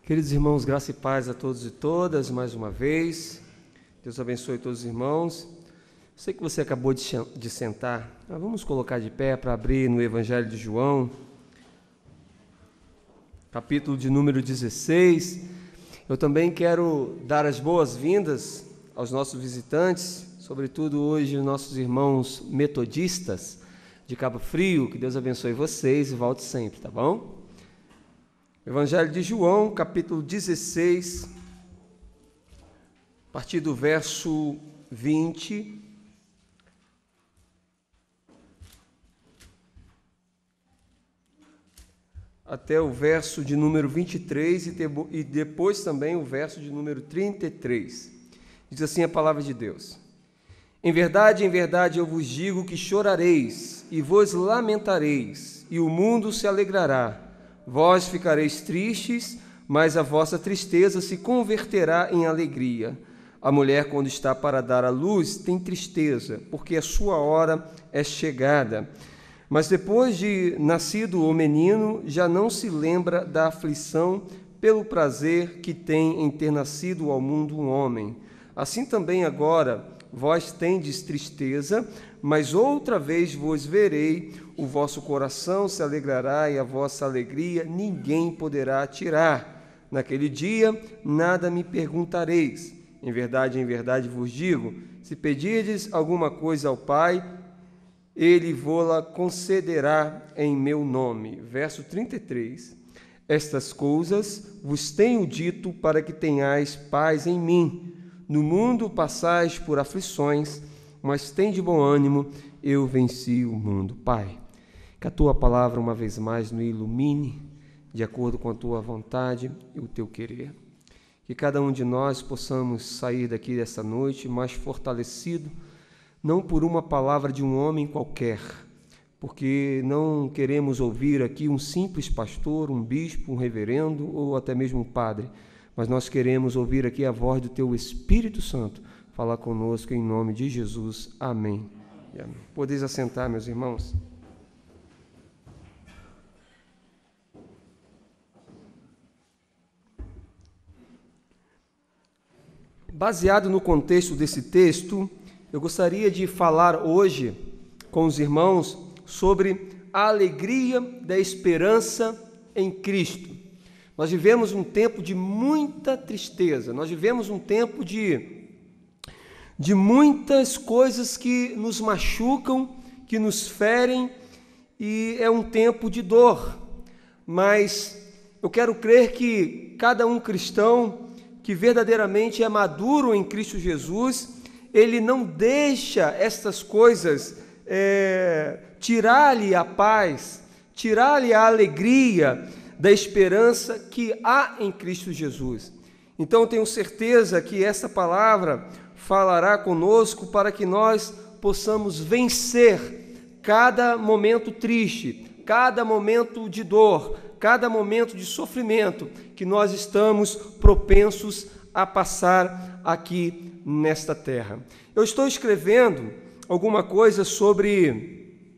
Queridos irmãos, graça e paz a todos e todas, mais uma vez. Deus abençoe todos os irmãos. Sei que você acabou de sentar, mas vamos colocar de pé para abrir no Evangelho de João, capítulo de número 16. Eu também quero dar as boas-vindas aos nossos visitantes, sobretudo hoje os nossos irmãos metodistas de Cabo Frio. Que Deus abençoe vocês e volte sempre, tá bom? Evangelho de João, capítulo 16, a partir do verso 20 até o verso de número 23 e depois também o verso de número 33. Diz assim a palavra de Deus: em verdade, eu vos digo que chorareis e vos lamentareis, e o mundo se alegrará. Vós ficareis tristes, mas a vossa tristeza se converterá em alegria. A mulher, quando está para dar à luz, tem tristeza, porque a sua hora é chegada. Mas depois de nascido o menino, já não se lembra da aflição pelo prazer que tem em ter nascido ao mundo um homem. Assim também agora vós tendes tristeza, mas outra vez vos verei, o vosso coração se alegrará e a vossa alegria ninguém poderá tirar. Naquele dia nada me perguntareis. Em verdade vos digo, se pedirdes alguma coisa ao Pai, Ele vô-la concederá em meu nome. Verso 33. Estas coisas vos tenho dito para que tenhais paz em mim. No mundo passais por aflições, mas tende bom ânimo, eu venci o mundo. Pai, que a Tua palavra uma vez mais nos ilumine, de acordo com a Tua vontade e o Teu querer. Que cada um de nós possamos sair daqui dessa noite mais fortalecido, não por uma palavra de um homem qualquer, porque não queremos ouvir aqui um simples pastor, um bispo, um reverendo ou até mesmo um padre, mas nós queremos ouvir aqui a voz do Teu Espírito Santo falar conosco em nome de Jesus. Amém. Amém. Podeis assentar, meus irmãos. Baseado no contexto desse texto, eu gostaria de falar hoje com os irmãos sobre a alegria da esperança em Cristo. Nós vivemos um tempo de muita tristeza, nós vivemos um tempo de muitas coisas que nos machucam, que nos ferem, e é um tempo de dor. Mas eu quero crer que cada um cristão que verdadeiramente é maduro em Cristo Jesus, ele não deixa estas coisas tirar-lhe a paz, tirar-lhe a alegria da esperança que há em Cristo Jesus. Então eu tenho certeza que essa palavra falará conosco para que nós possamos vencer cada momento triste, cada momento de dor, cada momento de sofrimento que nós estamos propensos a passar aqui nesta terra. Eu estou escrevendo alguma coisa sobre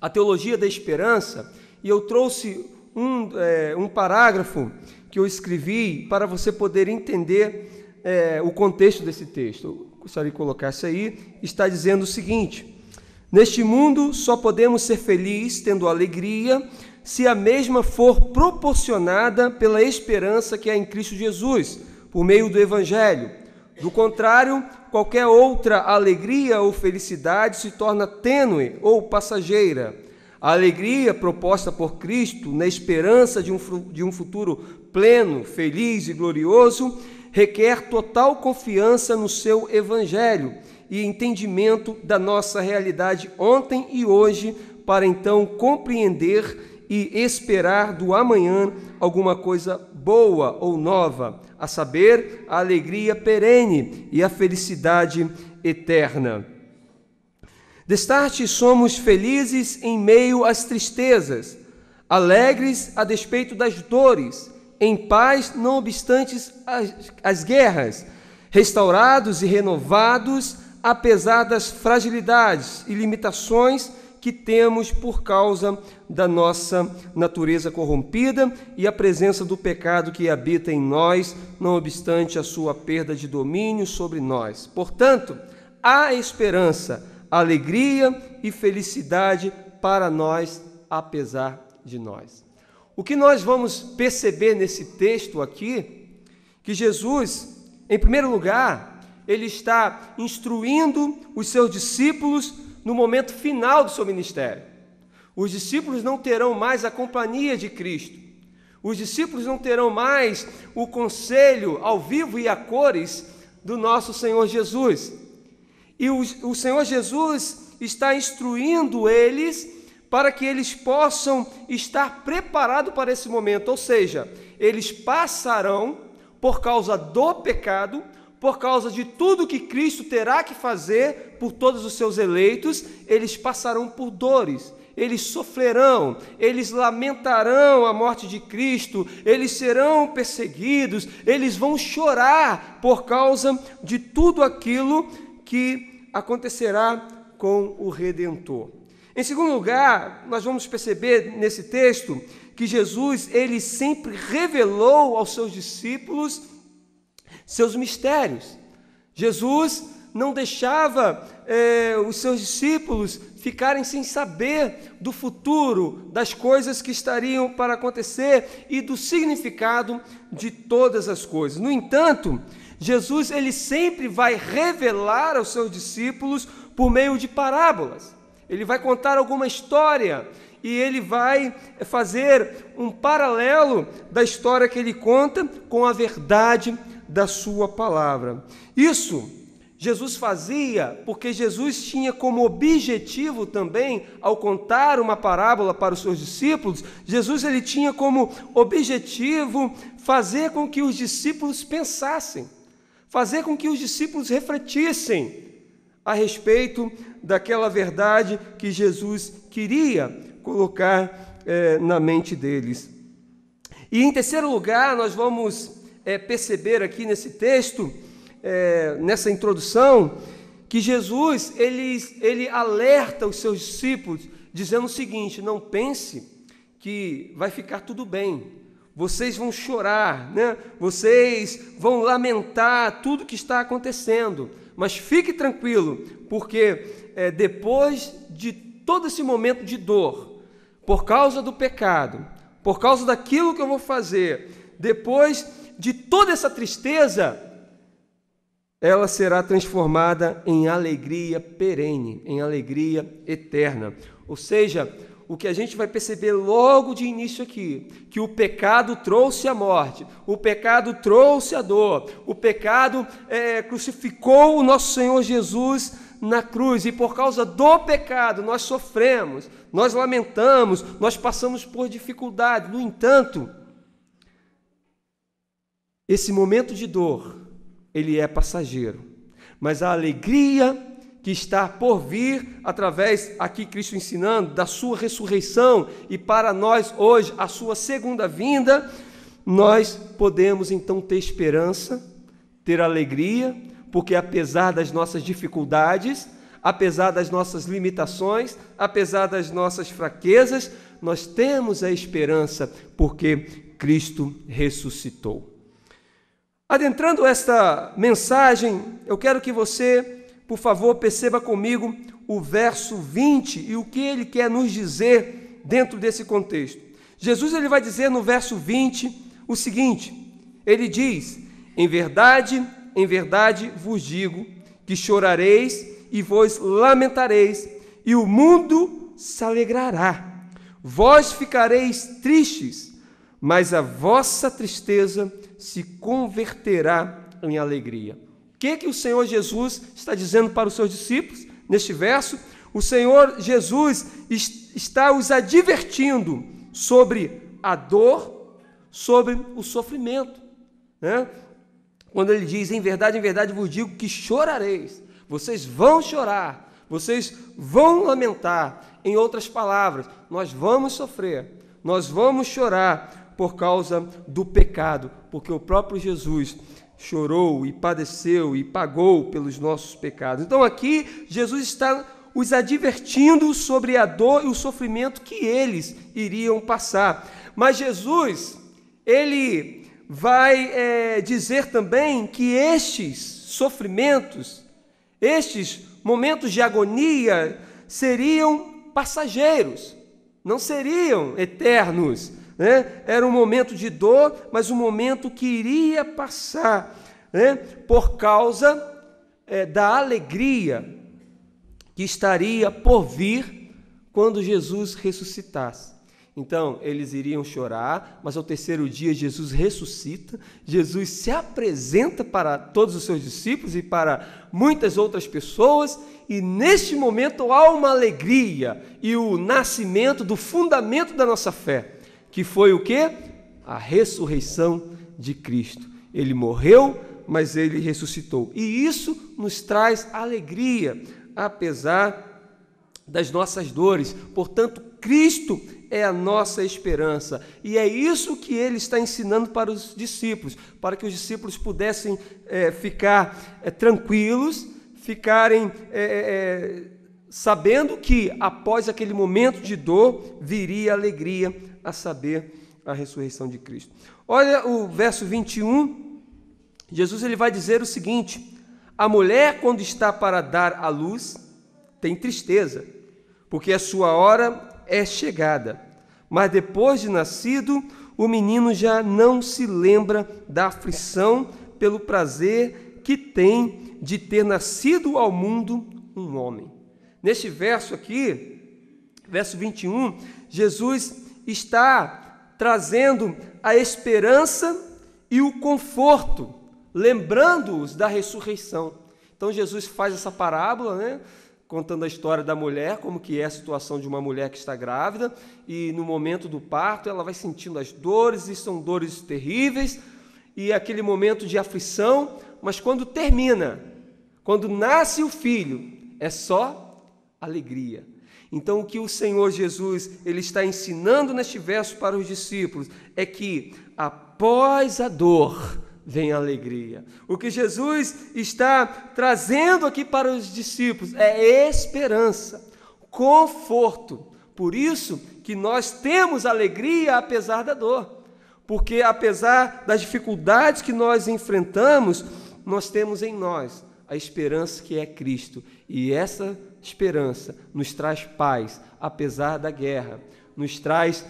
a teologia da esperança e eu trouxe um parágrafo que eu escrevi para você poder entender o contexto desse texto. Eu gostaria de colocar isso aí. Está dizendo o seguinte: neste mundo só podemos ser felizes tendo alegria se a mesma for proporcionada pela esperança que há em Cristo Jesus, por meio do Evangelho. Do contrário, qualquer outra alegria ou felicidade se torna tênue ou passageira. A alegria proposta por Cristo, na esperança de um futuro pleno, feliz e glorioso, requer total confiança no seu Evangelho e entendimento da nossa realidade ontem e hoje, para então compreender e esperar do amanhã alguma coisa boa ou nova, a saber, a alegria perene e a felicidade eterna. Destarte, somos felizes em meio às tristezas, alegres a despeito das dores, em paz não obstantes as guerras, restaurados e renovados apesar das fragilidades e limitações que temos por causa da nossa natureza corrompida e a presença do pecado que habita em nós, não obstante a sua perda de domínio sobre nós. Portanto, há esperança, alegria e felicidade para nós, apesar de nós. O que nós vamos perceber nesse texto aqui, que Jesus, em primeiro lugar, ele está instruindo os seus discípulos no momento final do seu ministério. Os discípulos não terão mais a companhia de Cristo. Os discípulos não terão mais o conselho ao vivo e a cores do nosso Senhor Jesus. E o Senhor Jesus está instruindo eles para que eles possam estar preparados para esse momento. Ou seja, eles passarão por causa do pecado, por causa de tudo que Cristo terá que fazer por todos os seus eleitos, eles passarão por dores, eles sofrerão, eles lamentarão a morte de Cristo, eles serão perseguidos, eles vão chorar por causa de tudo aquilo que acontecerá com o Redentor. Em segundo lugar, nós vamos perceber nesse texto que Jesus, ele sempre revelou aos seus discípulos seus mistérios. Jesus não deixava os seus discípulos ficarem sem saber do futuro, das coisas que estariam para acontecer e do significado de todas as coisas. No entanto, Jesus, ele sempre vai revelar aos seus discípulos por meio de parábolas. Ele vai contar alguma história e ele vai fazer um paralelo da história que ele conta com a verdade da sua palavra. Isso Jesus fazia porque Jesus tinha como objetivo também, ao contar uma parábola para os seus discípulos, Jesus ele tinha como objetivo fazer com que os discípulos pensassem, fazer com que os discípulos refletissem a respeito daquela verdade que Jesus queria colocar na mente deles. E em terceiro lugar, nós vamos perceber aqui nesse texto, nessa introdução, que Jesus ele alerta os seus discípulos, dizendo o seguinte: não pense que vai ficar tudo bem, vocês vão chorar, né? Vocês vão lamentar tudo que está acontecendo, mas fique tranquilo, porque depois de todo esse momento de dor, por causa do pecado, por causa daquilo que eu vou fazer, depois de toda essa tristeza, ela será transformada em alegria perene, em alegria eterna. Ou seja, o que a gente vai perceber logo de início aqui, que o pecado trouxe a morte, o pecado trouxe a dor, o pecado crucificou o nosso Senhor Jesus na cruz, e por causa do pecado nós sofremos, nós lamentamos, nós passamos por dificuldade. No entanto, esse momento de dor, ele é passageiro, mas a alegria que está por vir, através, aqui Cristo ensinando, da sua ressurreição, e para nós hoje, a sua segunda vinda, nós podemos então ter esperança, ter alegria, porque apesar das nossas dificuldades, apesar das nossas limitações, apesar das nossas fraquezas, nós temos a esperança, porque Cristo ressuscitou. Adentrando esta mensagem, eu quero que você, por favor, perceba comigo o verso 20 e o que ele quer nos dizer dentro desse contexto. Jesus ele vai dizer no verso 20 o seguinte, ele diz: em verdade vos digo que chorareis e vos lamentareis, e o mundo se alegrará. Vós ficareis tristes, mas a vossa tristeza se converterá em alegria. O que o Senhor Jesus está dizendo para os seus discípulos neste verso? O Senhor Jesus está os advertindo sobre a dor, sobre o sofrimento, né? Quando ele diz: em verdade vos digo que chorareis, vocês vão chorar, vocês vão lamentar. Em outras palavras, nós vamos sofrer, nós vamos chorar por causa do pecado, porque o próprio Jesus chorou e padeceu e pagou pelos nossos pecados. Então aqui Jesus está os advertindo sobre a dor e o sofrimento que eles iriam passar. Mas Jesus, ele vai dizer também que estes sofrimentos, estes momentos de agonia seriam passageiros, não seriam eternos, né? Era um momento de dor, mas um momento que iria passar, né? Por causa da alegria que estaria por vir quando Jesus ressuscitasse. Então, eles iriam chorar, mas ao terceiro dia Jesus ressuscita, Jesus se apresenta para todos os seus discípulos e para muitas outras pessoas, e neste momento há uma alegria e o nascimento do fundamento da nossa fé, que foi o quê? A ressurreição de Cristo. Ele morreu, mas ele ressuscitou. E isso nos traz alegria, apesar das nossas dores. Portanto, Cristo é a nossa esperança, e é isso que ele está ensinando para os discípulos, para que os discípulos pudessem ficar tranquilos, ficarem sabendo que após aquele momento de dor viria a alegria, a saber, a ressurreição de Cristo. Olha o verso 21, Jesus ele vai dizer o seguinte: a mulher, quando está para dar à luz, tem tristeza, porque a sua hora é chegada, mas depois de nascido, o menino já não se lembra da aflição pelo prazer que tem de ter nascido ao mundo um homem. Neste verso aqui, verso 21, Jesus está trazendo a esperança e o conforto, lembrando-os da ressurreição. Então Jesus faz essa parábola, né? Contando a história da mulher, como que é a situação de uma mulher que está grávida, e no momento do parto ela vai sentindo as dores, e são dores terríveis, e aquele momento de aflição, mas quando termina, quando nasce o filho, é só alegria. Então o que o Senhor Jesus ele está ensinando neste verso para os discípulos é que após a dor vem a alegria. O que Jesus está trazendo aqui para os discípulos é esperança, conforto. Por isso que nós temos alegria apesar da dor, porque apesar das dificuldades que nós enfrentamos, nós temos em nós a esperança que é Cristo, e essa esperança nos traz paz apesar da guerra, nos traz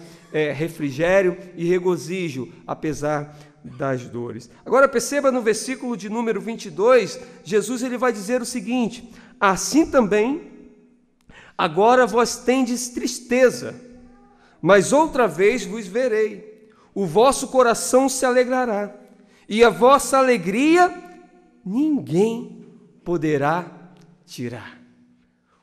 refrigério e regozijo apesar das dores. Agora perceba no versículo de número 22, Jesus ele vai dizer o seguinte: assim também, agora vós tendes tristeza, mas outra vez vos verei, o vosso coração se alegrará, e a vossa alegria ninguém poderá tirar.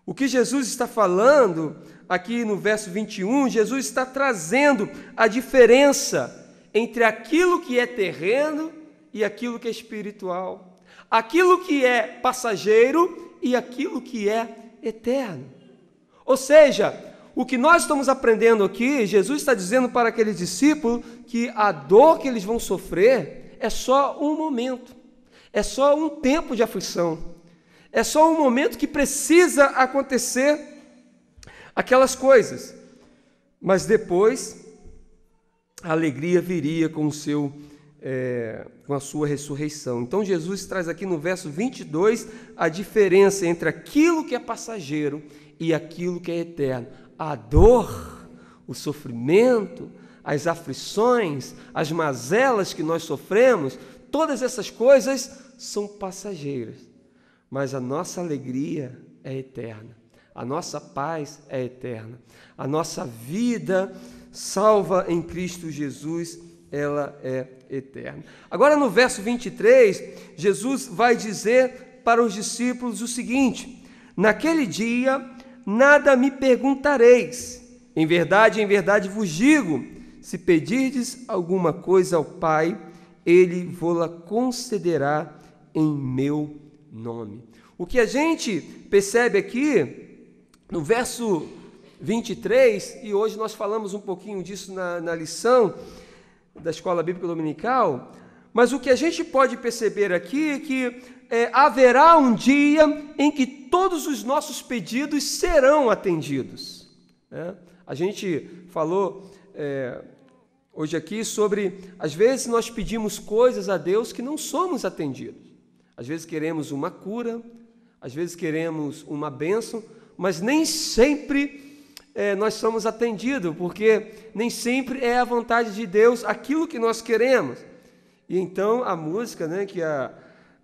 O que Jesus está falando aqui no verso 21, Jesus está trazendo a diferença entre aquilo que é terreno e aquilo que é espiritual, aquilo que é passageiro e aquilo que é eterno. Ou seja, o que nós estamos aprendendo aqui, Jesus está dizendo para aqueles discípulos que a dor que eles vão sofrer é só um momento, é só um tempo de aflição, é só um momento que precisa acontecer aquelas coisas, mas depois a alegria viria com a sua ressurreição. Então Jesus traz aqui no verso 22 a diferença entre aquilo que é passageiro e aquilo que é eterno. A dor, o sofrimento, as aflições, as mazelas que nós sofremos, todas essas coisas são passageiras, mas a nossa alegria é eterna, a nossa paz é eterna, a nossa vida salva em Cristo Jesus, ela é eterna. Agora no verso 23, Jesus vai dizer para os discípulos o seguinte: naquele dia nada me perguntareis, em verdade vos digo, se pedirdes alguma coisa ao Pai, Ele vô-la concederá em meu nome. O que a gente percebe aqui no verso 23, e hoje nós falamos um pouquinho disso na lição da Escola Bíblica Dominical, Mas o que a gente pode perceber aqui é que haverá um dia em que todos os nossos pedidos serão atendidos. A gente falou hoje aqui sobre, às vezes nós pedimos coisas a Deus que não somos atendidos. Às vezes queremos uma cura, às vezes queremos uma bênção, mas nem sempre nós somos atendidos, porque nem sempre é a vontade de Deus aquilo que nós queremos. E então a música, que a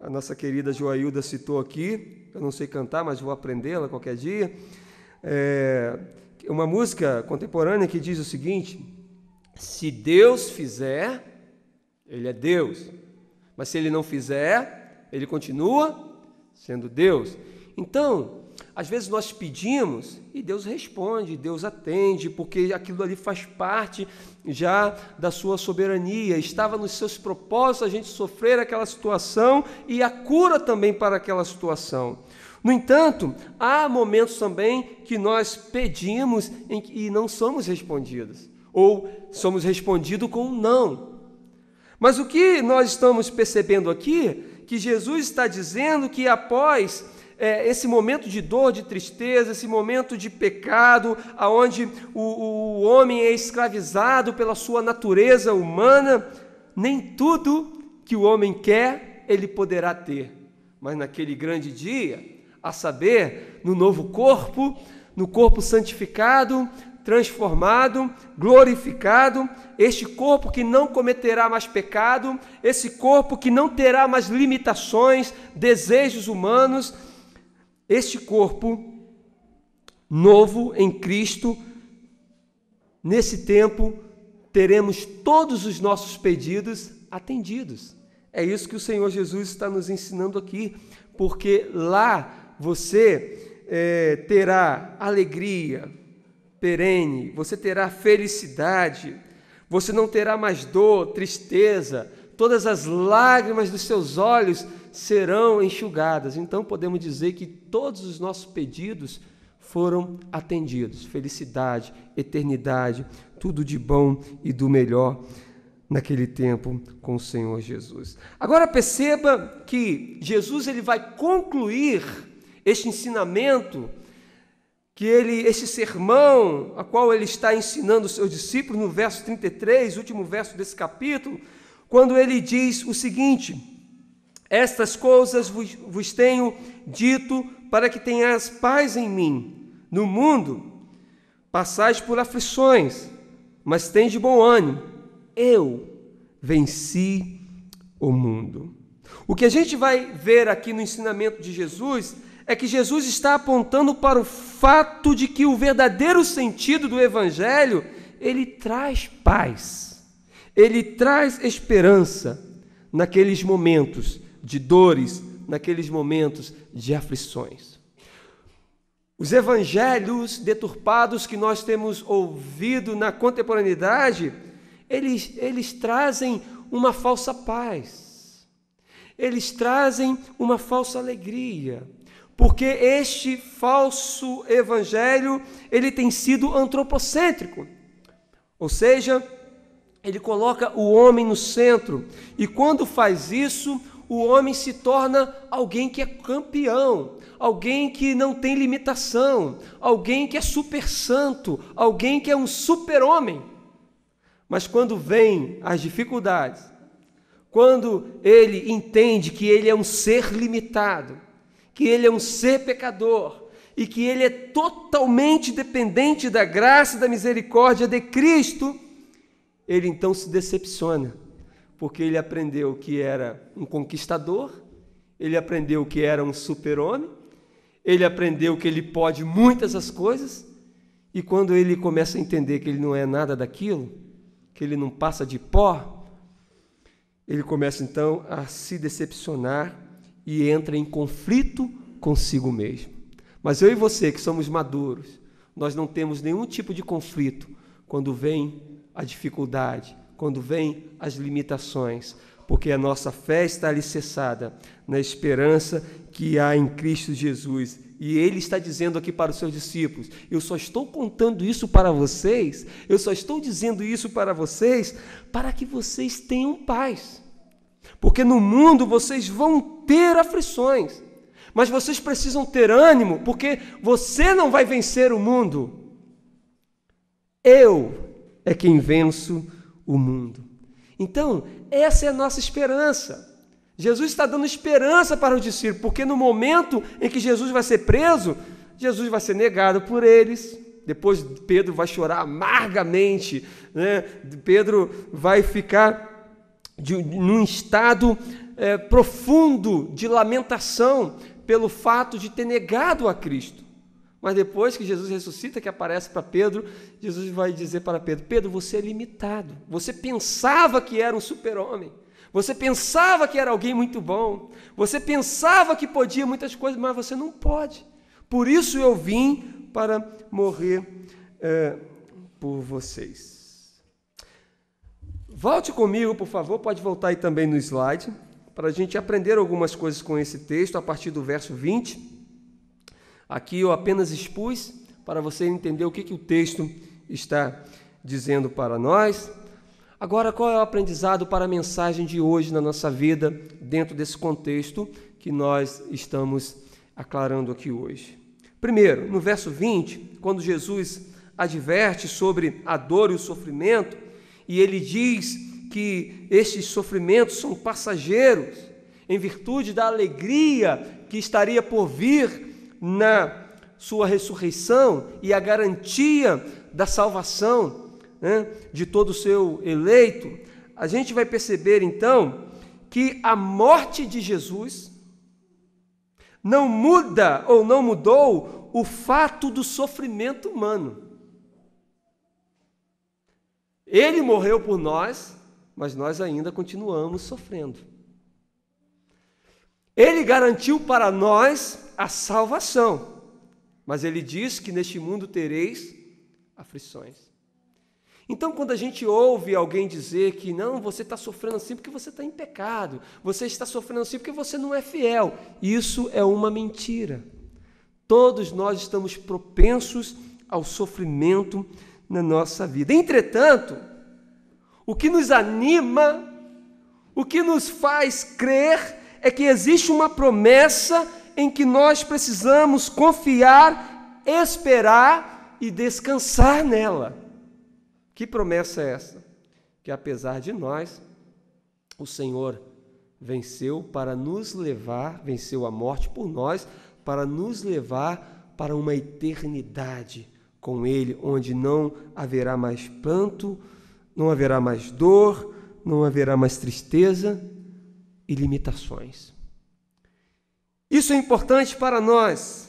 nossa querida Joailda citou aqui, eu não sei cantar, mas vou aprendê-la qualquer dia, uma música contemporânea que diz o seguinte: se Deus fizer, Ele é Deus, mas se Ele não fizer, Ele continua sendo Deus. Então, às vezes nós pedimos e Deus responde, Deus atende, porque aquilo ali faz parte já da sua soberania, estava nos seus propósitos a gente sofrer aquela situação e a cura também para aquela situação. No entanto, há momentos também que nós pedimos e não somos respondidos, ou somos respondidos com um não. Mas o que nós estamos percebendo aqui, que Jesus está dizendo que após esse momento de dor, de tristeza, esse momento de pecado, aonde o homem é escravizado pela sua natureza humana, nem tudo que o homem quer, ele poderá ter. Mas naquele grande dia, a saber, no novo corpo, no corpo santificado, transformado, glorificado, este corpo que não cometerá mais pecado, esse corpo que não terá mais limitações, desejos humanos, este corpo novo em Cristo, nesse tempo, teremos todos os nossos pedidos atendidos. É isso que o Senhor Jesus está nos ensinando aqui, porque lá você terá alegria perene, você terá felicidade, você não terá mais dor, tristeza, todas as lágrimas dos seus olhos serão enxugadas. Então podemos dizer que todos os nossos pedidos foram atendidos. Felicidade, eternidade, tudo de bom e do melhor naquele tempo com o Senhor Jesus. Agora perceba que Jesus ele vai concluir este ensinamento, este sermão, a qual ele está ensinando os seus discípulos, no verso 33, último verso desse capítulo, quando ele diz o seguinte: estas coisas vos tenho dito para que tenhais paz em mim. No mundo passais por aflições, mas tende bom ânimo. Eu venci o mundo. O que a gente vai ver aqui no ensinamento de Jesus é que Jesus está apontando para o fato de que o verdadeiro sentido do Evangelho, ele traz paz, ele traz esperança naqueles momentos de dores, naqueles momentos de aflições. Os evangelhos deturpados que nós temos ouvido na contemporaneidade, eles trazem uma falsa paz, eles trazem uma falsa alegria, porque este falso evangelho, ele tem sido antropocêntrico, ou seja, ele coloca o homem no centro, e quando faz isso, o homem se torna alguém que é campeão, alguém que não tem limitação, alguém que é super santo, alguém que é um super-homem. Mas quando vem as dificuldades, quando ele entende que ele é um ser limitado, que ele é um ser pecador e que ele é totalmente dependente da graça e da misericórdia de Cristo, ele então se decepciona, porque ele aprendeu que era um conquistador, ele aprendeu que era um super-homem, ele aprendeu que ele pode muitas as coisas, e quando ele começa a entender que ele não é nada daquilo, que ele não passa de pó, ele começa então a se decepcionar e entra em conflito consigo mesmo. Mas eu e você, que somos maduros, nós não temos nenhum tipo de conflito quando vem a dificuldade, quando vem as limitações, porque a nossa fé está alicerçada na esperança que há em Cristo Jesus. E ele está dizendo aqui para os seus discípulos: eu só estou contando isso para vocês, eu só estou dizendo isso para vocês, para que vocês tenham paz. Porque no mundo vocês vão ter aflições, mas vocês precisam ter ânimo, porque você não vai vencer o mundo. Eu é quem venço o mundo. Então, essa é a nossa esperança. Jesus está dando esperança para os discípulos, porque no momento em que Jesus vai ser preso, Jesus vai ser negado por eles. Depois Pedro vai chorar amargamente, né? Pedro vai ficar num estado profundo de lamentação pelo fato de ter negado a Cristo. Mas depois que Jesus ressuscita, que aparece para Pedro, Jesus vai dizer para Pedro: Pedro, você é limitado. Você pensava que era um super-homem. Você pensava que era alguém muito bom. Você pensava que podia muitas coisas, mas você não pode. Por isso eu vim para morrer por vocês. Volte comigo, por favor. Pode voltar aí também no slide, para a gente aprender algumas coisas com esse texto, a partir do verso 20. Aqui eu apenas expus para você entender o que o texto está dizendo para nós. Agora, qual é o aprendizado para a mensagem de hoje na nossa vida, dentro desse contexto que nós estamos aclarando aqui hoje? Primeiro, no verso 20, quando Jesus adverte sobre a dor e o sofrimento, e ele diz que estes sofrimentos são passageiros, em virtude da alegria que estaria por vir na sua ressurreição e a garantia da salvação, né, de todo o seu eleito, a gente vai perceber então que a morte de Jesus não muda ou não mudou o fato do sofrimento humano. Ele morreu por nós, mas nós ainda continuamos sofrendo. Ele garantiu para nós a salvação, mas ele diz que neste mundo tereis aflições. Então, quando a gente ouve alguém dizer que não, você está sofrendo assim porque você está em pecado, você está sofrendo assim porque você não é fiel, isso é uma mentira. Todos nós estamos propensos ao sofrimento na nossa vida. Entretanto, o que nos anima, o que nos faz crer é que existe uma promessa em que nós precisamos confiar, esperar e descansar nela. Que promessa é essa? Que apesar de nós, o Senhor venceu para nos levar, venceu a morte por nós, para nos levar para uma eternidade com Ele, onde não haverá mais pranto, não haverá mais dor, não haverá mais tristeza e limitações. Isso é importante para nós,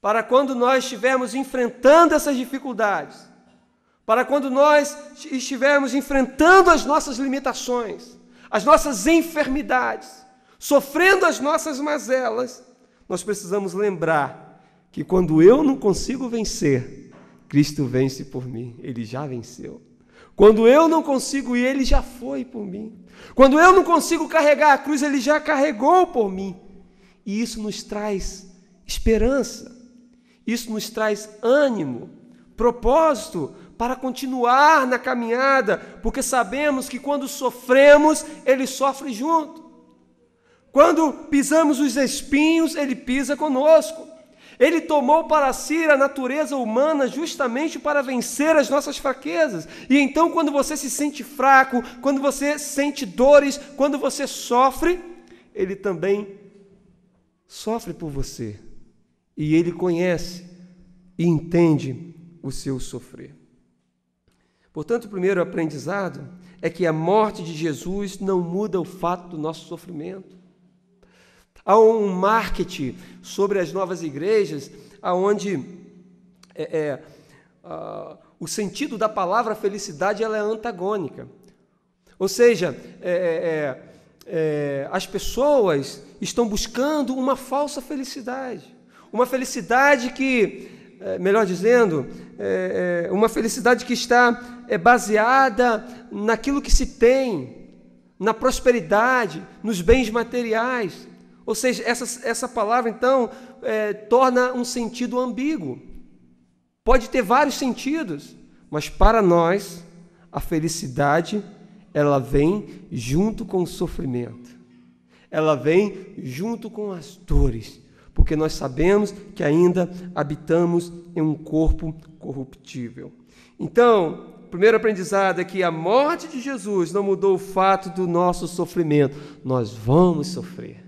para quando nós estivermos enfrentando essas dificuldades, para quando nós estivermos enfrentando as nossas limitações, as nossas enfermidades, sofrendo as nossas mazelas, nós precisamos lembrar que quando eu não consigo vencer, Cristo vence por mim, Ele já venceu. Quando eu não consigo ir, Ele já foi por mim. Quando eu não consigo carregar a cruz, Ele já carregou por mim. E isso nos traz esperança, isso nos traz ânimo, propósito para continuar na caminhada, porque sabemos que quando sofremos, Ele sofre junto. Quando pisamos os espinhos, Ele pisa conosco. Ele tomou para si a natureza humana justamente para vencer as nossas fraquezas. E então, quando você se sente fraco, quando você sente dores, quando você sofre, Ele também sofre por você. E Ele conhece e entende o seu sofrer. Portanto, o primeiro aprendizado é que a morte de Jesus não muda o fato do nosso sofrimento. Há um marketing sobre as novas igrejas, onde o sentido da palavra felicidade ela é antagônica. Ou seja, as pessoas estão buscando uma falsa felicidade. Uma felicidade que, melhor dizendo, uma felicidade que está baseada naquilo que se tem, na prosperidade, nos bens materiais. Ou seja, essa palavra, então, torna um sentido ambíguo. Pode ter vários sentidos, mas para nós, a felicidade, ela vem junto com o sofrimento. Ela vem junto com as dores, porque nós sabemos que ainda habitamos em um corpo corruptível. Então, o primeiro aprendizado é que a morte de Jesus não mudou o fato do nosso sofrimento. Nós vamos sofrer.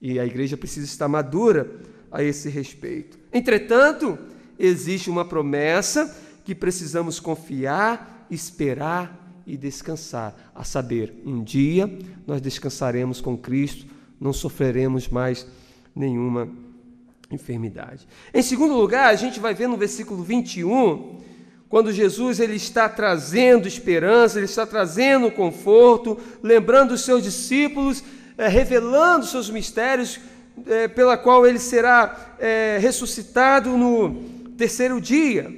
E a igreja precisa estar madura a esse respeito. Entretanto, existe uma promessa que precisamos confiar, esperar e descansar. A saber, um dia nós descansaremos com Cristo, não sofreremos mais nenhuma enfermidade. Em segundo lugar, a gente vai ver no versículo 21, quando Jesus ele está trazendo esperança, ele está trazendo conforto, lembrando os seus discípulos, revelando seus mistérios, pela qual ele será ressuscitado no terceiro dia.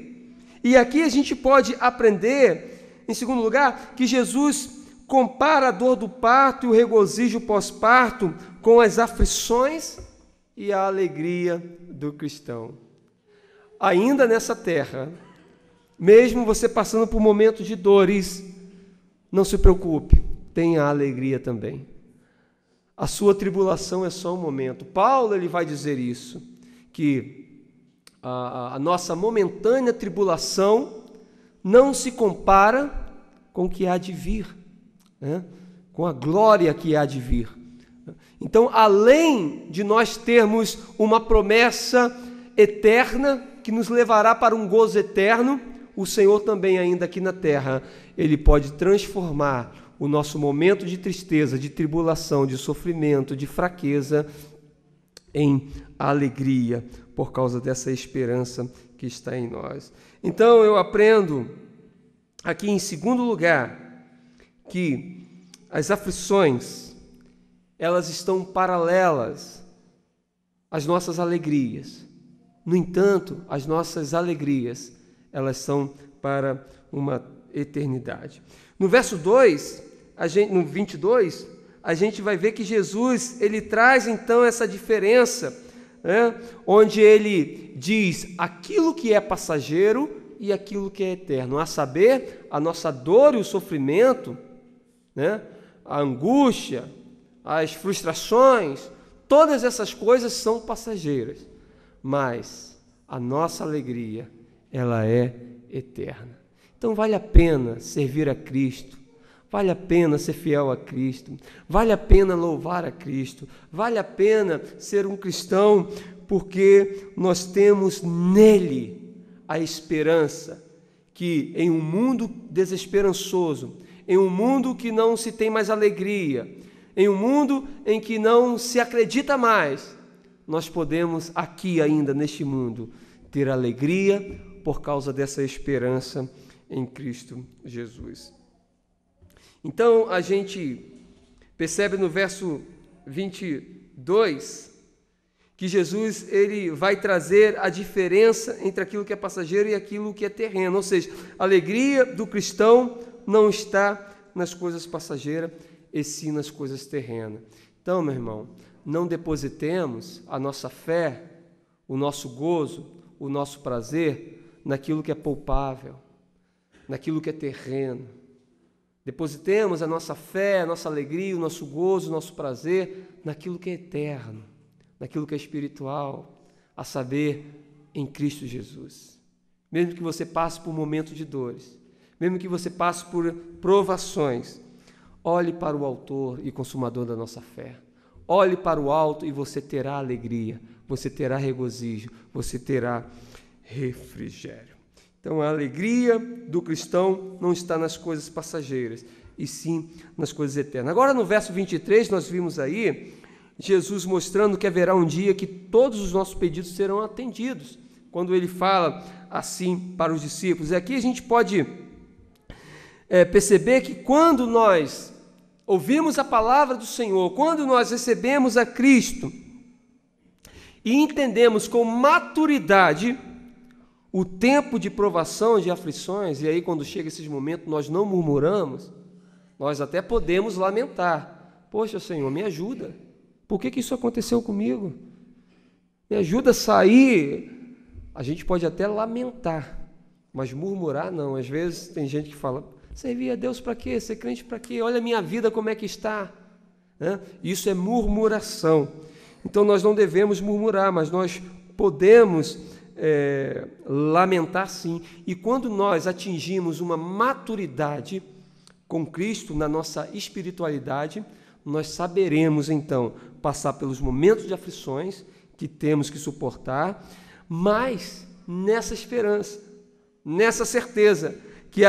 E aqui a gente pode aprender, em segundo lugar, que Jesus compara a dor do parto e o regozijo pós-parto com as aflições e a alegria do cristão. Ainda nessa terra, mesmo você passando por momentos de dores, não se preocupe, tenha alegria também. A sua tribulação é só um momento. Paulo ele vai dizer isso, que a nossa momentânea tribulação não se compara com o que há de vir, né? Com a glória que há de vir. Então, além de nós termos uma promessa eterna que nos levará para um gozo eterno, o Senhor também, ainda aqui na terra, Ele pode transformar o nosso momento de tristeza, de tribulação, de sofrimento, de fraqueza, em alegria, por causa dessa esperança que está em nós. Então, eu aprendo aqui, em segundo lugar, que as aflições, elas estão paralelas às nossas alegrias. No entanto, as nossas alegrias, elas são para uma eternidade. No verso 2, no 22, a gente vai ver que Jesus, ele traz então essa diferença, né? Onde ele diz aquilo que é passageiro e aquilo que é eterno, a saber, a nossa dor e o sofrimento, né? A angústia, as frustrações, todas essas coisas são passageiras, mas a nossa alegria, ela é eterna. Então vale a pena servir a Cristo, vale a pena ser fiel a Cristo, vale a pena louvar a Cristo, vale a pena ser um cristão, porque nós temos nele a esperança que em um mundo desesperançoso, em um mundo que não se tem mais alegria, em um mundo em que não se acredita mais, nós podemos aqui ainda neste mundo ter alegria por causa dessa esperança em Cristo Jesus. Então a gente percebe no verso 22 que Jesus ele vai trazer a diferença entre aquilo que é passageiro e aquilo que é terreno, ou seja, a alegria do cristão não está nas coisas passageiras, e sim nas coisas terrenas. Então, meu irmão, não depositemos a nossa fé, o nosso gozo, o nosso prazer naquilo que é palpável, naquilo que é terreno. Depositemos a nossa fé, a nossa alegria, o nosso gozo, o nosso prazer naquilo que é eterno, naquilo que é espiritual, a saber, em Cristo Jesus. Mesmo que você passe por momentos de dores, mesmo que você passe por provações, olhe para o autor e consumador da nossa fé. Olhe para o alto e você terá alegria, você terá regozijo, você terá refrigério. Então, a alegria do cristão não está nas coisas passageiras, e sim nas coisas eternas. Agora, no verso 23, nós vimos aí Jesus mostrando que haverá um dia que todos os nossos pedidos serão atendidos, quando ele fala assim para os discípulos. E aqui a gente pode perceber que quando nós ouvimos a palavra do Senhor, quando nós recebemos a Cristo e entendemos com maturidade o tempo de provação, de aflições, e aí quando chega esses momentos nós não murmuramos, nós até podemos lamentar. Poxa, Senhor, me ajuda. Por que isso aconteceu comigo? Me ajuda a sair. A gente pode até lamentar, mas murmurar não. Às vezes tem gente que fala, Servir a Deus para quê? Ser crente para quê? Olha a minha vida como é que está. Isso é murmuração. Então nós não devemos murmurar, mas nós podemos lamentar sim. E quando nós atingimos uma maturidade com Cristo na nossa espiritualidade, nós saberemos então passar pelos momentos de aflições que temos que suportar, mas nessa esperança, nessa certeza que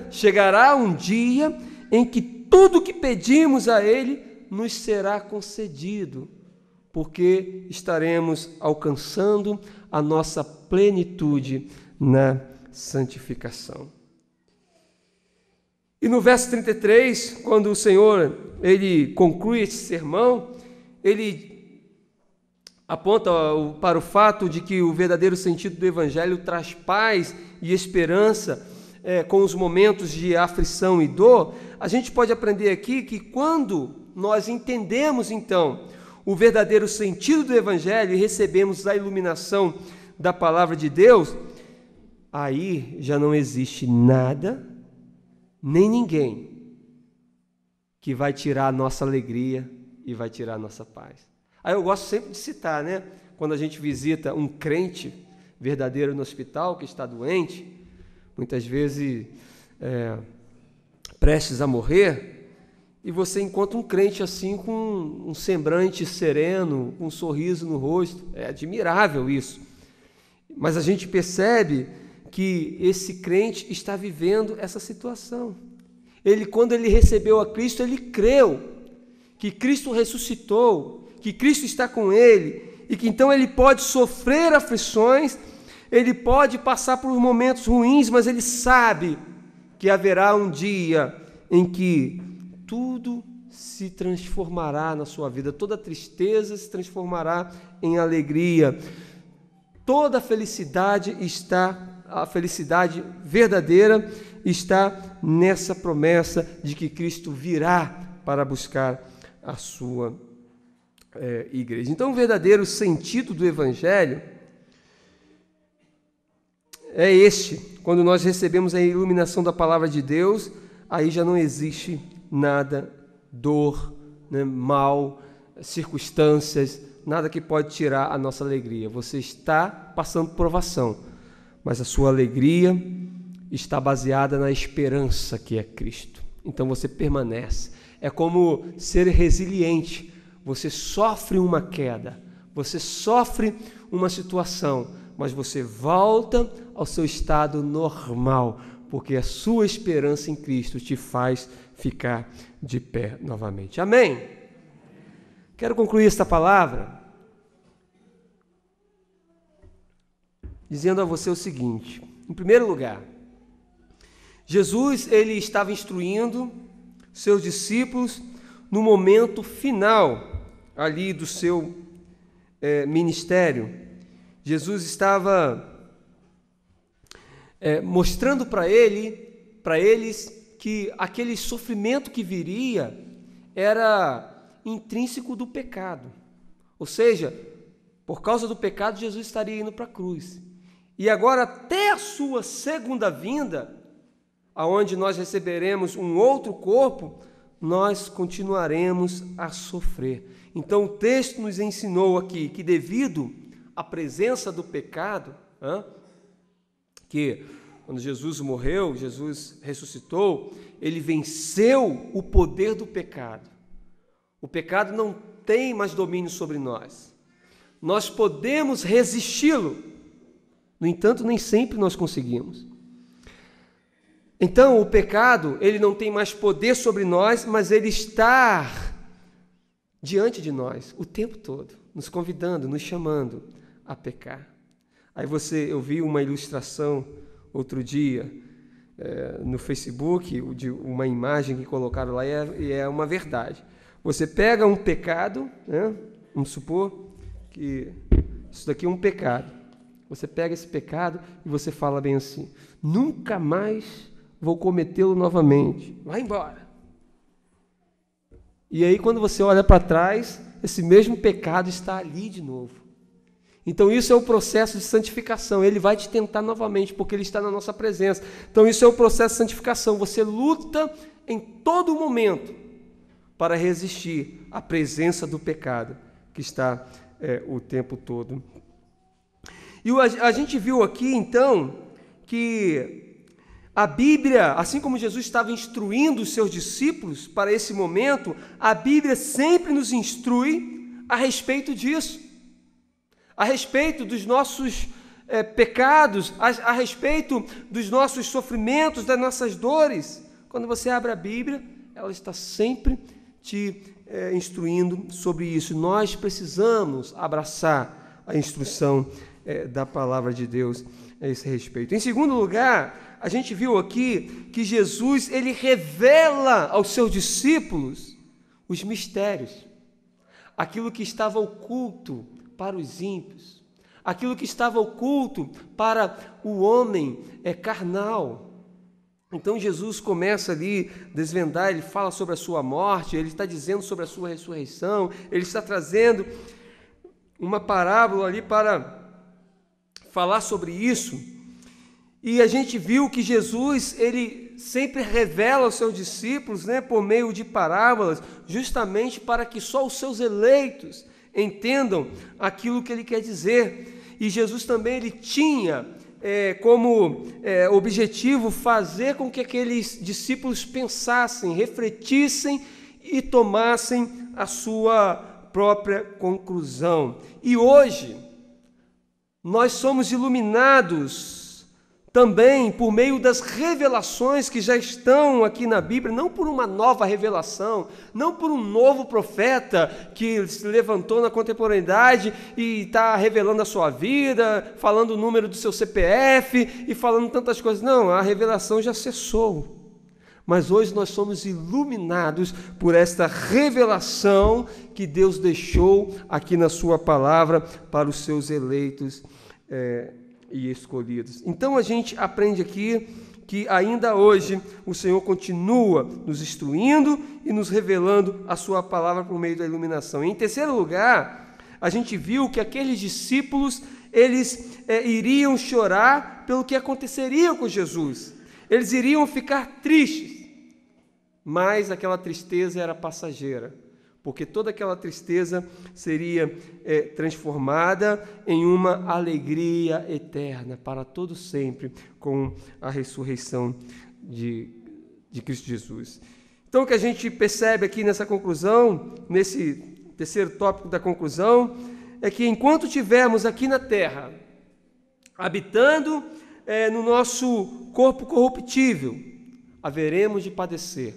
chegará um dia em que tudo que pedimos a Ele nos será concedido, porque estaremos alcançando a nossa plenitude na santificação. E no verso 33, quando o Senhor ele conclui esse sermão, ele aponta para o fato de que o verdadeiro sentido do Evangelho traz paz e esperança com os momentos de aflição e dor. A gente pode aprender aqui que quando nós entendemos, então, o verdadeiro sentido do Evangelho e recebemos a iluminação da Palavra de Deus, aí já não existe nada, nem ninguém que vai tirar a nossa alegria e vai tirar a nossa paz. Aí eu gosto sempre de citar, quando a gente visita um crente verdadeiro no hospital que está doente, muitas vezes prestes a morrer, e você encontra um crente assim com um semblante sereno, com um sorriso no rosto. É admirável isso. Mas a gente percebe que esse crente está vivendo essa situação. Quando ele recebeu a Cristo, ele creu que Cristo ressuscitou, que Cristo está com ele, e que então ele pode sofrer aflições, ele pode passar por momentos ruins, mas ele sabe que haverá um dia em que tudo se transformará na sua vida, toda tristeza se transformará em alegria, toda a felicidade verdadeira está nessa promessa de que Cristo virá para buscar a sua igreja. Então, o verdadeiro sentido do Evangelho é este: quando nós recebemos a iluminação da palavra de Deus, aí já não existe nada, dor, mal, circunstâncias, nada que pode tirar a nossa alegria. Você está passando por provação, mas a sua alegria está baseada na esperança que é Cristo. Então você permanece. É como ser resiliente. Você sofre uma queda, você sofre uma situação, mas você volta ao seu estado normal, porque a sua esperança em Cristo te faz ficar de pé novamente. Amém? Quero concluir esta palavra dizendo a você o seguinte: em primeiro lugar, Jesus ele estava instruindo seus discípulos no momento final ali do seu ministério. Jesus estava mostrando para eles que aquele sofrimento que viria era intrínseco do pecado. Ou seja, por causa do pecado, Jesus estaria indo para a cruz. E agora, até a sua segunda vinda, aonde nós receberemos um outro corpo, nós continuaremos a sofrer. Então, o texto nos ensinou aqui que devido à presença do pecado, que quando Jesus morreu, Jesus ressuscitou, ele venceu o poder do pecado. O pecado não tem mais domínio sobre nós. Nós podemos resisti-lo, no entanto, nem sempre nós conseguimos. Então, o pecado, ele não tem mais poder sobre nós, mas ele está diante de nós o tempo todo, nos convidando, nos chamando a pecar. Aí eu vi uma ilustração outro dia no Facebook, de uma imagem que colocaram lá, e é uma verdade. Você pega um pecado, vamos supor que isso daqui é um pecado. Você pega esse pecado e você fala bem assim: nunca mais vou cometê-lo novamente. Vai embora. E aí, quando você olha para trás, esse mesmo pecado está ali de novo. Então isso é o processo de santificação. Ele vai te tentar novamente, porque Ele está na nossa presença. Então isso é o processo de santificação. Você luta em todo momento para resistir à presença do pecado que está o tempo todo. E a gente viu aqui, então, que a Bíblia, assim como Jesus estava instruindo os seus discípulos para esse momento, a Bíblia sempre nos instrui a respeito disso, a respeito dos nossos pecados, a respeito dos nossos sofrimentos, das nossas dores. Quando você abre a Bíblia, ela está sempre te instruindo sobre isso. Nós precisamos abraçar a instrução da palavra de Deus a esse respeito. Em segundo lugar, a gente viu aqui que Jesus, ele revela aos seus discípulos os mistérios, aquilo que estava oculto para os ímpios, aquilo que estava oculto para o homem carnal. Então Jesus começa ali a desvendar, ele fala sobre a sua morte, ele está dizendo sobre a sua ressurreição, ele está trazendo uma parábola ali para falar sobre isso. E a gente viu que Jesus, ele sempre revela aos seus discípulos, por meio de parábolas, justamente para que só os seus eleitos entendam aquilo que ele quer dizer. E Jesus também, ele tinha como objetivo fazer com que aqueles discípulos pensassem, refletissem e tomassem a sua própria conclusão. E hoje, nós somos iluminados também por meio das revelações que já estão aqui na Bíblia, não por uma nova revelação, não por um novo profeta que se levantou na contemporaneidade e está revelando a sua vida, falando o número do seu CPF e falando tantas coisas. Não, a revelação já cessou. Mas hoje nós somos iluminados por esta revelação que Deus deixou aqui na sua palavra para os seus eleitos e escolhidos. Então a gente aprende aqui que ainda hoje o Senhor continua nos instruindo e nos revelando a sua palavra por meio da iluminação. E em terceiro lugar, a gente viu que aqueles discípulos, eles iriam chorar pelo que aconteceria com Jesus. Eles iriam ficar tristes, mas aquela tristeza era passageira, porque toda aquela tristeza seria transformada em uma alegria eterna para todo sempre com a ressurreição de Cristo Jesus. Então, o que a gente percebe aqui nessa conclusão, nesse terceiro tópico da conclusão, é que enquanto estivermos aqui na terra, habitando no nosso corpo corruptível, haveremos de padecer,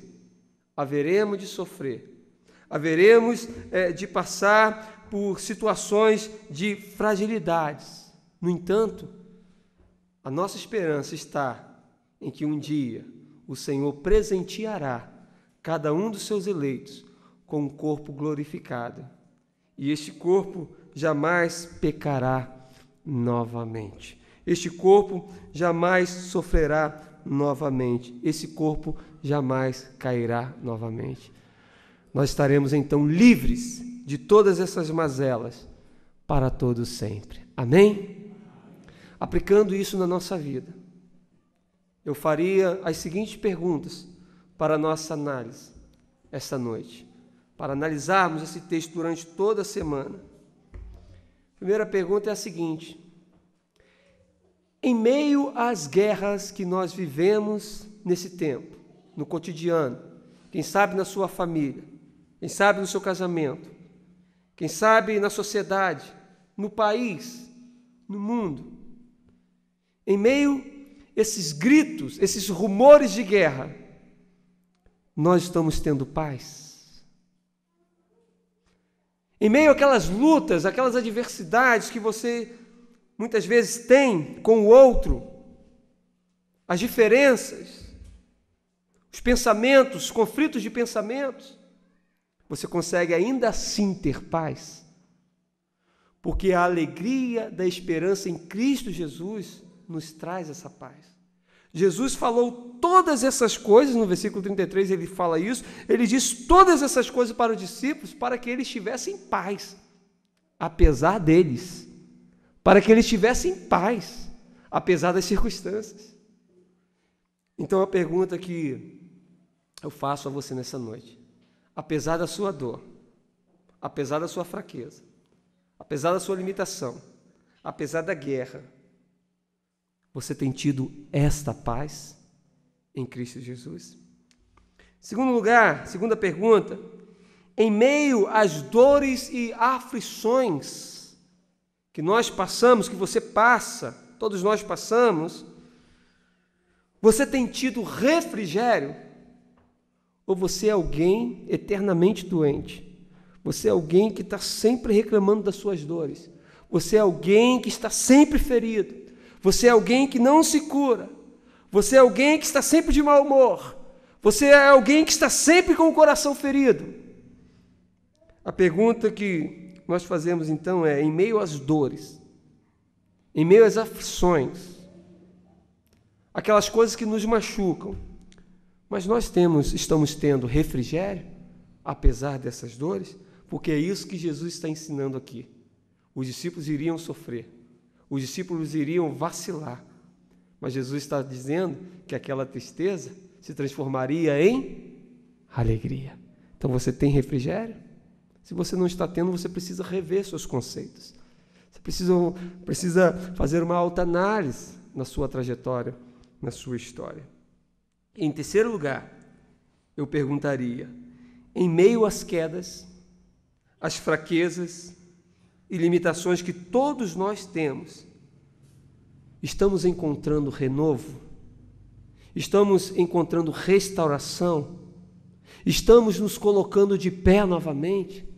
haveremos de sofrer, haveremos de passar por situações de fragilidades. No entanto, a nossa esperança está em que um dia o Senhor presenteará cada um dos seus eleitos com um corpo glorificado. E este corpo jamais pecará novamente. Este corpo jamais sofrerá novamente. Esse corpo jamais cairá novamente. Nós estaremos então livres de todas essas mazelas para todo sempre. Amém? Aplicando isso na nossa vida, eu faria as seguintes perguntas para a nossa análise esta noite, para analisarmos esse texto durante toda a semana. A primeira pergunta é a seguinte: em meio às guerras que nós vivemos nesse tempo, no cotidiano, quem sabe na sua família, quem sabe no seu casamento, quem sabe na sociedade, no país, no mundo, em meio a esses gritos, esses rumores de guerra, nós estamos tendo paz? Em meio àquelas lutas, aquelas adversidades que você muitas vezes tem com o outro, as diferenças, os pensamentos, os conflitos de pensamentos, você consegue ainda assim ter paz? Porque a alegria da esperança em Cristo Jesus nos traz essa paz. Jesus falou todas essas coisas, no versículo 33 ele fala isso, ele diz todas essas coisas para os discípulos para que eles tivessem paz, apesar deles, para que ele estivesse em paz, apesar das circunstâncias. Então a pergunta que eu faço a você nessa noite: apesar da sua dor, apesar da sua fraqueza, apesar da sua limitação, apesar da guerra, você tem tido esta paz em Cristo Jesus? Segundo lugar, segunda pergunta: em meio às dores e aflições que nós passamos, que você passa, todos nós passamos, você tem tido refrigério? Ou você é alguém eternamente doente? Você é alguém que está sempre reclamando das suas dores? Você é alguém que está sempre ferido? Você é alguém que não se cura? Você é alguém que está sempre de mau humor? Você é alguém que está sempre com o coração ferido? A pergunta que nós fazemos então é: em meio às dores, em meio às aflições, aquelas coisas que nos machucam, mas nós estamos tendo refrigério, apesar dessas dores? Porque é isso que Jesus está ensinando aqui. Os discípulos iriam sofrer, os discípulos iriam vacilar, mas Jesus está dizendo que aquela tristeza se transformaria em alegria. Então você tem refrigério? Se você não está tendo, você precisa rever seus conceitos. Você precisa fazer uma autoanálise na sua trajetória, na sua história. Em terceiro lugar, eu perguntaria: em meio às quedas, às fraquezas e limitações que todos nós temos, estamos encontrando renovo? Estamos encontrando restauração? Estamos nos colocando de pé novamente?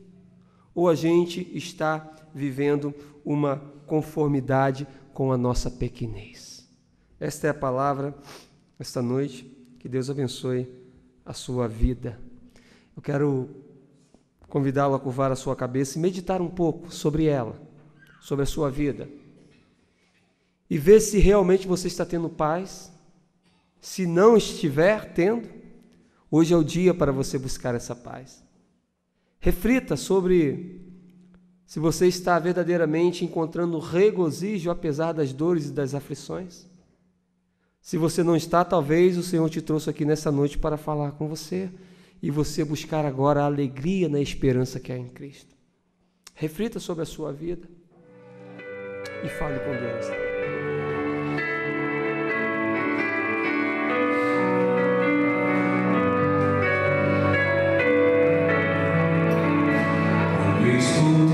Ou a gente está vivendo uma conformidade com a nossa pequenez? Esta é a palavra esta noite. Que Deus abençoe a sua vida. Eu quero convidá-lo a curvar a sua cabeça e meditar um pouco sobre ela, sobre a sua vida, e ver se realmente você está tendo paz. Se não estiver tendo, hoje é o dia para você buscar essa paz. Reflita sobre se você está verdadeiramente encontrando regozijo apesar das dores e das aflições. Se você não está, talvez o Senhor te trouxe aqui nessa noite para falar com você e você buscar agora a alegria na esperança que há em Cristo. Reflita sobre a sua vida e fale com Deus. Estou